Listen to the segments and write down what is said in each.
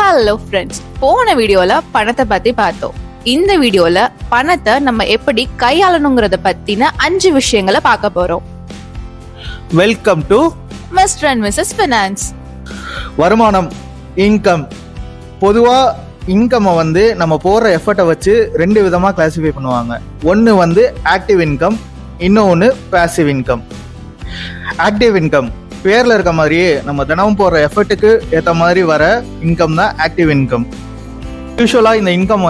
Hello friends, போன வீடியோல பணத்தை பத்தி பார்த்தோம். இந்த வீடியோல பணத்தை நம்ம எப்படி கையாளணுங்கிறத பத்தின 5 விஷயங்களை பார்க்க போறோம். Welcome to mister and missus finance. வருமானம், இன்கம். பொதுவா இன்கம் நம்ம போடுற எஃபர்ட்டை வச்சு 2 விதமா கிளாசிஃபை பண்ணுவாங்க. ஒன்று ஆக்டிவ் இன்கம், இன்னொன்று பேசிவ் இன்கம். ஆக்டிவ் இன்கம் பேர்ல இருக்க மாதிரியே நம்ம தினமும் போடுற எஃபர்ட்டுக்கு ஏற்ற மாதிரி வர இன்கம் தான் ஆக்டிவ் இன்கம். யூஸ்வலாக இந்த இன்கம்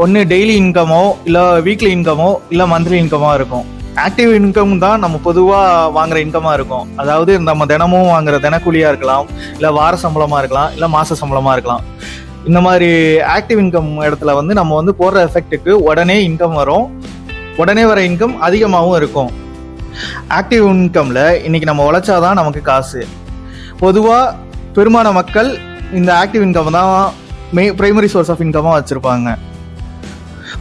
ஒன்று டெய்லி இன்கமோ இல்லை வீக்லி இன்கமோ இல்லை மந்த்லி இன்கமாக இருக்கும். ஆக்டிவ் இன்கம் தான் நம்ம பொதுவாக வாங்குற இன்கமாக இருக்கும். அதாவது நம்ம தினமும் வாங்குற தினக்கூலியாக இருக்கலாம், இல்லை வார சம்பளமாக இருக்கலாம், இல்லை மாத சம்பளமாக இருக்கலாம். இந்த மாதிரி ஆக்டிவ் இன்கம் இடத்துல நம்ம போடுற எஃபெக்ட்டுக்கு உடனே இன்கம் வரும். உடனே வர இன்கம் அதிகமாகவும் இருக்கும். ஆக்டிவ் இன்கம்ல இன்னைக்கு நம்ம உழைச்சாதான் நமக்கு காசு. பொதுவாக பெரும்பாலான மக்கள் இந்த ஆக்டிவ் இன்கம் தான் பிரைமரி சோர்ஸ் ஆஃப் இன்கமாக வச்சுருப்பாங்க.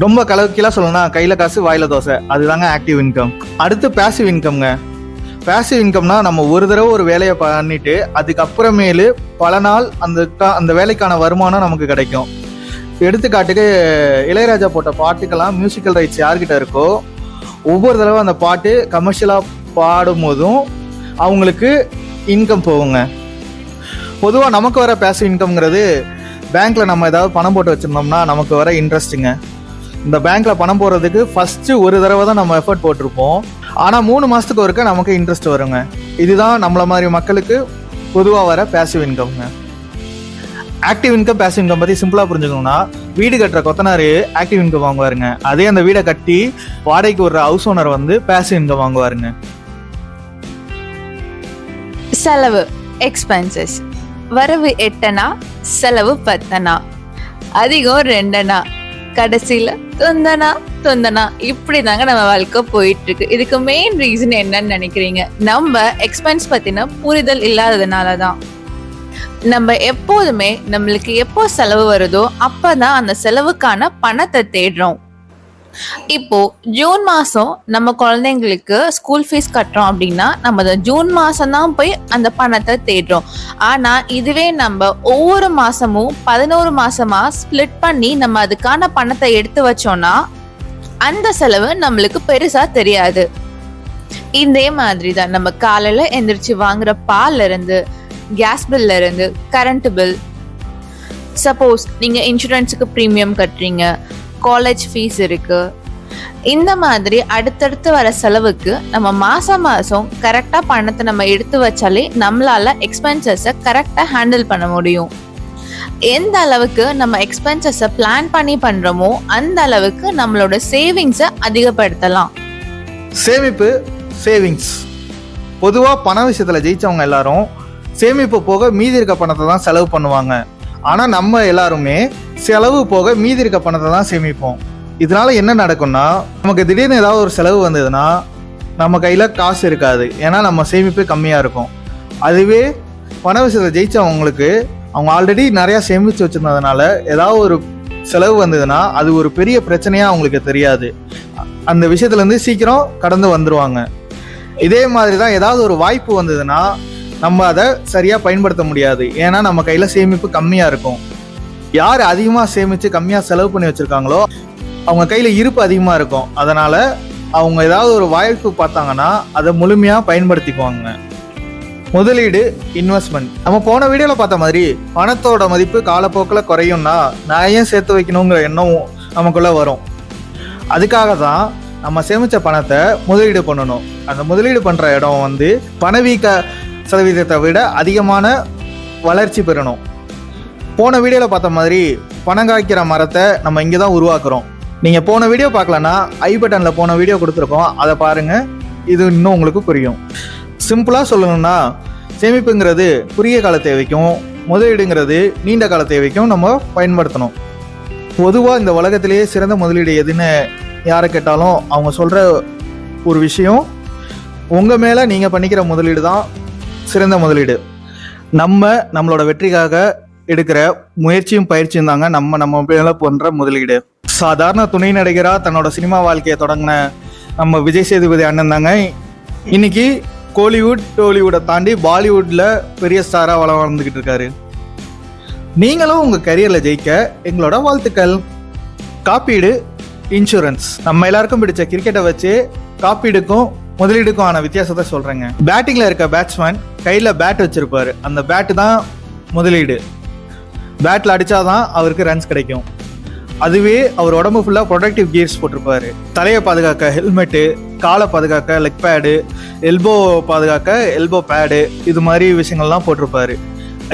ரொம்ப கலக்கீழாக சொல்லணும்னா கையில் காசு வாயில் தோசை, அதுதாங்க ஆக்டிவ் இன்கம். அடுத்து பேசிவ் இன்கம்ங்க. பேசிவ் இன்கம்னா நம்ம ஒரு தடவை ஒரு வேலையை பண்ணிட்டு அதுக்கப்புறமேலு பல நாள் அந்த வேலைக்கான வருமானம் நமக்கு கிடைக்கும். எடுத்துக்காட்டுக்கு இளையராஜா போட்ட பாட்டுக்கெல்லாம் மியூசிக்கல் ரைட்ஸ் யார்கிட்ட இருக்கோ ஒவ்வொரு தடவை அந்த பாட்டு கமர்ஷியலாக பாடும் போதும் அவங்களுக்கு இன்கம் போகுங்க. பொதுவாக நமக்கு வர பேசிவ் இன்கம்ங்கிறது பேங்க்கில் நம்ம ஏதாவது பணம் போட்டு வச்சுருந்தோம்னா நமக்கு வர இன்ட்ரெஸ்ட்டுங்க. இந்த பேங்க்கில் பணம் போடுறதுக்கு ஃபஸ்ட்டு ஒரு தடவை தான் நம்ம எஃபர்ட் போட்டிருப்போம். ஆனால் 3 மாதத்துக்கு ஒருக்க நமக்கு இன்ட்ரெஸ்ட் வருங்க. இதுதான் நம்மள மாதிரி மக்களுக்கு பொதுவாக வர பேசிவ் இன்கம்ங்க. ஆக்டிவ் இன்கம் பேசிவ் இன்கம் பற்றி சிம்பிளாக புரிஞ்சுக்கணும்னா, வீடு கட்டுற கொத்தனார் ஆக்டிவ் இன்கம் வாங்குவாருங்க. அதே அந்த வீடை கட்டி வாடகைக்கு விடுற ஹவுஸ் ஓனர் பேசிவ் இன்கம் வாங்குவாருங்க. செலவு, எக்ஸ்பென்சஸ். வரவு 8 செலவு 10, அதிகம் 2, கடைசியில தொந்தனா இப்படி தாங்க நம்ம வாழ்க்கை போயிட்டு இருக்கு. இதுக்கு மெயின் ரீசன் என்னன்னு நினைக்கிறீங்க? நம்ம எக்ஸ்பென்ஸ் பத்தின புரிதல் இல்லாததுனாலதான். நம்ம எப்போதுமே நம்மளுக்கு எப்போ செலவு வருதோ அப்பதான் அந்த செலவுக்கான பணத்தை தேடுறோம். இப்போ ஜூன் மாசம் நம்ம குழந்தைங்களுக்கு ஸ்கூல் ஃபீஸ் கட்டுறோம் அப்படின்னா நம்ம ஜூன் மாசம் தான் போய் அந்த பணத்தை தேடுறோம். ஆனா இதுவே நம்ம ஒவ்வொரு மாசமும் 11 மாசமா ஸ்பிளிட் பண்ணி நம்ம அதுக்கான பணத்தை எடுத்து வச்சோம்னா அந்த செலவு நம்மளுக்கு பெருசா தெரியாது. இதே மாதிரிதான் நம்ம காலையில எந்திரிச்சு வாங்குற பால்ல இருந்து, கேஸ் பில்ல இருந்து, கரண்ட் பில், சப்போஸ் நீங்க இன்சூரன்ஸுக்கு ப்ரீமியம் கட்டுறீங்க, காலேஜ் ஃபீஸ் இருக்கு, இந்த மாதிரி அடுத்தடுத்து வர செலவுக்கு நம்ம மாசம் கரெக்டா பணத்தை நம்ம எடுத்து வச்சாலே நம்மளால எக்ஸ்பென்சஸை கரெக்டா ஹேண்டில் பண்ண முடியும். எந்த அளவுக்கு நம்ம எக்ஸ்பென்சஸை பிளான் பண்ணி பண்றோமோ அந்த அளவுக்கு நம்மளோட சேவிங்ஸை அதிகப்படுத்தலாம். சேமிப்பு, சேவிங்ஸ். பொதுவா பண விஷயத்துல ஜெயிச்சவங்க எல்லாரும் சேமிப்பு போக மீதி இருக்க பணத்தை தான் செலவு பண்ணுவாங்க. ஆனால் நம்ம எல்லாருமே செலவு போக மீதி இருக்க பணத்தை தான் சேமிப்போம். இதனால என்ன நடக்கும்னா, நமக்கு திடீர்னு ஏதாவது ஒரு செலவு வந்ததுன்னா நம்ம கையில் காசு இருக்காது. ஏன்னா நம்ம சேமிப்பு கம்மியாக இருக்கும். அதுவே பண விஷயத்தை ஜெயிச்சவங்களுக்கு அவங்க ஆல்ரெடி நிறையா சேமித்து வச்சுருந்ததுனால ஏதாவது ஒரு செலவு வந்ததுன்னா அது ஒரு பெரிய பிரச்சனையாக அவங்களுக்கு தெரியாது. அந்த விஷயத்துலேருந்து சீக்கிரம் கடந்து வந்துடுவாங்க. இதே மாதிரி தான் ஏதாவது ஒரு வாய்ப்பு வந்ததுன்னா நம்ம அதை சரியாக பயன்படுத்த முடியாது. ஏன்னா நம்ம கையில் சேமிப்பு கம்மியாக இருக்கும். யார் அதிகமாக சேமித்து கம்மியாக செலவு பண்ணி வச்சுருக்காங்களோ அவங்க கையில் இருப்பு அதிகமாக இருக்கும். அதனால் அவங்க ஏதாவது ஒரு வாய்ப்பு பார்த்தாங்கன்னா அதை முழுமையாக பயன்படுத்திக்குவாங்க. முதலீடு, இன்வெஸ்ட்மெண்ட். நம்ம போன வீடியோவில் பார்த்த மாதிரி பணத்தோட மதிப்பு காலப்போக்கில் குறையும்னா நான் ஏன் சேர்த்து வைக்கணுங்கிற எண்ணம் நமக்குள்ளே வரும். அதுக்காக தான் நம்ம சேமித்த பணத்தை முதலீடு பண்ணணும். அந்த முதலீடு பண்ணுற இடம் பணவீக்க சதவீதத்தை விட அதிகமான வளர்ச்சி பெறணும். போன வீடியோவில் பார்த்த மாதிரி பணம் காய்க்கிற மரத்தை நம்ம இங்கே தான் உருவாக்குறோம். நீங்கள் போன வீடியோ பார்க்கலன்னா ஐ பட்டனில் போன வீடியோ கொடுத்துருக்கோம், அதை பாருங்கள். இது இன்னும் உங்களுக்கு புரியும். சிம்பிளாக சொல்லணும்னா, சேமிப்புங்கிறது குறுகிய கால தேவைக்கும், முதலீடுங்கிறது நீண்ட கால தேவைக்கும் நம்ம பயன்படுத்தணும். பொதுவாக இந்த உலகத்திலேயே சிறந்த முதலீடு எதுன்னு யாரை கேட்டாலும் அவங்க சொல்கிற ஒரு விஷயம், உங்கள் மேலே நீங்கள் பண்ணிக்கிற முதலீடு தான் சிறந்த முதலீடு. நம்மளோட வெற்றிக்காக எடுக்கிற முயற்சியும் பயிற்சியும் தாங்க நம்ம மேல பண்ற முதலீடு. சாதாரண துணை நடிகரா தன்னோட சினிமா வாழ்க்கையை தொடங்கின நம்ம விஜய் சேதுபதி அண்ணன் தாங்க இன்னைக்கு கோலிவுட் டோலிவுட்டை தாண்டி பாலிவுட்ல பெரிய ஸ்டாரா வளர்ந்துகிட்டு இருக்காரு. நீங்களும் உங்கள் கரியரில் ஜெயிக்க எங்களோட வாழ்த்துக்கள். காப்பீடு, இன்சூரன்ஸ். நம்ம எல்லாருக்கும் பிடிச்ச கிரிக்கெட்டை வச்சு காப்பீடுக்கும் முதலீடுக்கும் ஆன வித்தியாசத்தை சொல்கிறேங்க. பேட்டிங்கில் இருக்க பேட்ஸ்மேன் கையில் பேட் வச்சுருப்பாரு. அந்த பேட்டு தான் முதலீடு. பேட்டில் அடித்தாதான் அவருக்கு ரன்ஸ் கிடைக்கும். அதுவே அவர் உடம்பு ஃபுல்லாக ப்ரொடக்டிவ் கியர்ஸ் போட்டிருப்பாரு. தலையை பாதுகாக்க ஹெல்மெட்டு, காலை பாதுகாக்க லெக் பேடு, எல்போ பாதுகாக்க எல்போ பேடு, இது மாதிரி விஷயங்கள்லாம் போட்டிருப்பாரு.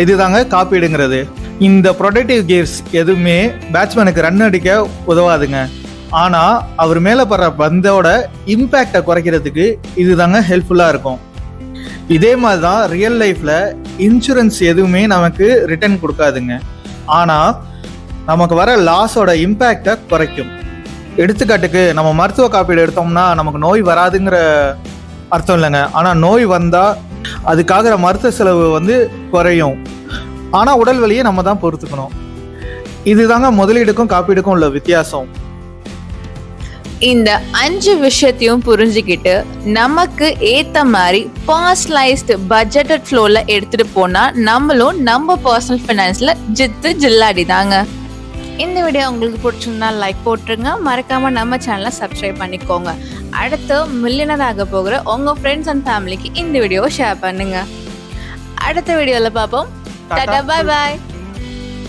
இதுதாங்க காப்பீடுங்கிறது. இந்த ப்ரொடக்டிவ் கியர்ஸ் எதுவுமே பேட்ஸ்மேனுக்கு ரன் அடிக்க உதவாதுங்க. ஆனால் அவர் மேலே படுற பந்தோட இம்பேக்டை குறைக்கிறதுக்கு இதுதாங்க ஹெல்ப்ஃபுல்லாக இருக்கும். இதே மாதிரி தான் ரியல் லைஃப்பில் இன்சூரன்ஸ் எதுவுமே நமக்கு ரிட்டர்ன் கொடுக்காதுங்க. ஆனால் நமக்கு வர லாஸோட இம்பேக்டை குறைக்கும். எடுத்துக்காட்டுக்கு நம்ம மருத்துவ காப்பீடு எடுத்தோம்னா நமக்கு நோய் வராதுங்கிற அர்த்தம் இல்லைங்க. ஆனால் நோய் வந்தால் அதுக்காக மருத்துவ செலவு குறையும். ஆனால் உடல் வலியை நம்ம தான் பொறுத்துக்கணும். இதுதாங்க முதலீடுக்கும் காப்பீடுக்கும் உள்ள வித்தியாசம். இந்த 5 விஷயத்தையும் புரிஞ்சுக்கிட்டு நமக்கு ஏத்த மாதிரி பர்சனலைஸ்டு பட்ஜெட்டட் ஃப்ளோல எடுத்துட்டு போனா நம்மளும் நம்ம பர்சனல் ஃபைனான்ஸ்ல ஜில்லாடி தாங்க. இந்த வீடியோ உங்களுக்கு பிடிச்சிருந்தா லைக் போட்டுருங்க. மறக்காம நம்ம சேனலை சப்ஸ்கிரைப் பண்ணிக்கோங்க. அடுத்து மில்லியனர் ஆக போகிற உங்க ஃப்ரெண்ட்ஸ் அண்ட் ஃபேமிலிக்கு இந்த வீடியோவை ஷேர் பண்ணுங்க. அடுத்த வீடியோல பார்ப்போம். Tata, bye bye.